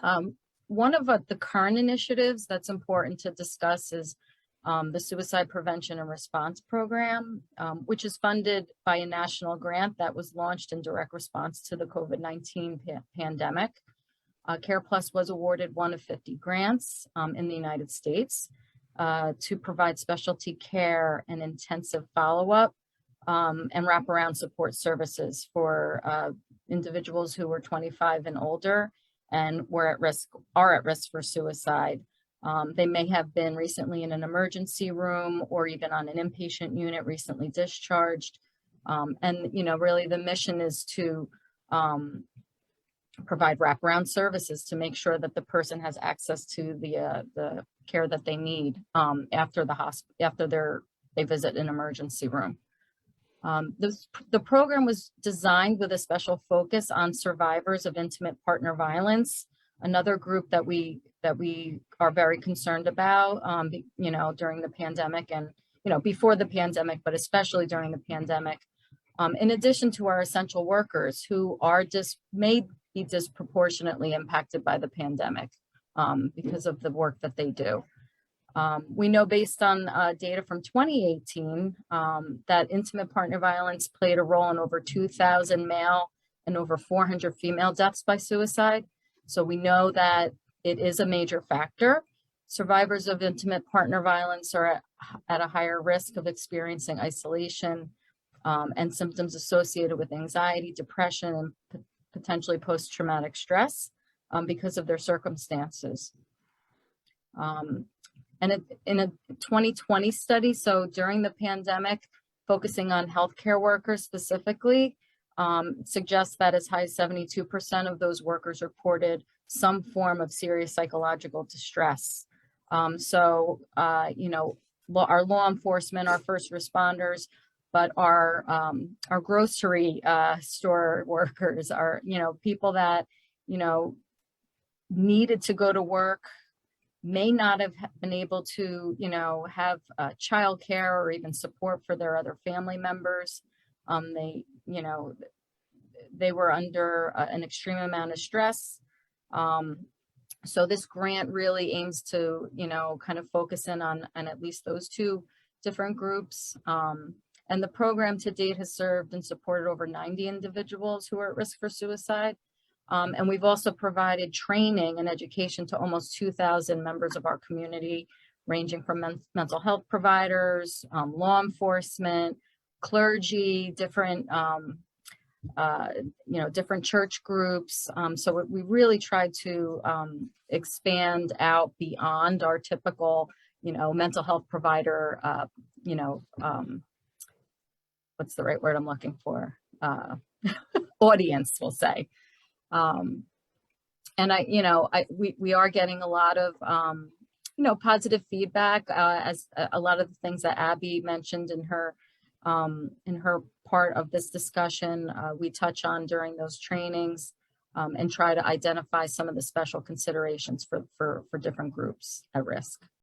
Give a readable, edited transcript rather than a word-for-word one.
One of the current initiatives that's important to discuss is the Suicide Prevention and Response Program, which is funded by a national grant that was launched in direct response to the COVID-19 pandemic. Care Plus was awarded one of 50 grants in the United States to provide specialty care and intensive follow-up and wraparound support services for individuals who were 25 and older and are at risk for suicide. They may have been recently in an emergency room or even on an inpatient unit, recently discharged. And, really the mission is to provide wraparound services to make sure that the person has access to the care that they need after they visit an emergency room. The program was designed with a special focus on survivors of intimate partner violence, another group that we are very concerned about, during the pandemic and, before the pandemic, but especially during the pandemic. In addition to our essential workers who may be disproportionately impacted by the pandemic because of the work that they do. We know based on data from 2018 that intimate partner violence played a role in over 2,000 male and over 400 female deaths by suicide. So we know that it is a major factor. Survivors of intimate partner violence are at a higher risk of experiencing isolation and symptoms associated with anxiety, depression, and potentially post-traumatic stress because of their circumstances. And in a 2020 study, so during the pandemic, focusing on healthcare workers specifically, suggests that as high as 72% of those workers reported some form of serious psychological distress. Our law enforcement, our first responders, but our grocery store workers are, people that, needed to go to work, may not have been able to, have childcare or even support for their other family members. They were under an extreme amount of stress. So this grant really aims to, kind of focus in on at least those two different groups. And the program to date has served and supported over 90 individuals who are at risk for suicide. And we've also provided training and education to almost 2,000 members of our community, ranging from mental health providers, law enforcement, clergy, different church groups. So we really tried to expand out beyond our typical, mental health provider, what's the right word I'm looking for? Audience, we'll say. And we are getting a lot of, positive feedback, as a lot of the things that Abby mentioned in her part of this discussion, we touch on during those trainings, and try to identify some of the special considerations for different groups at risk.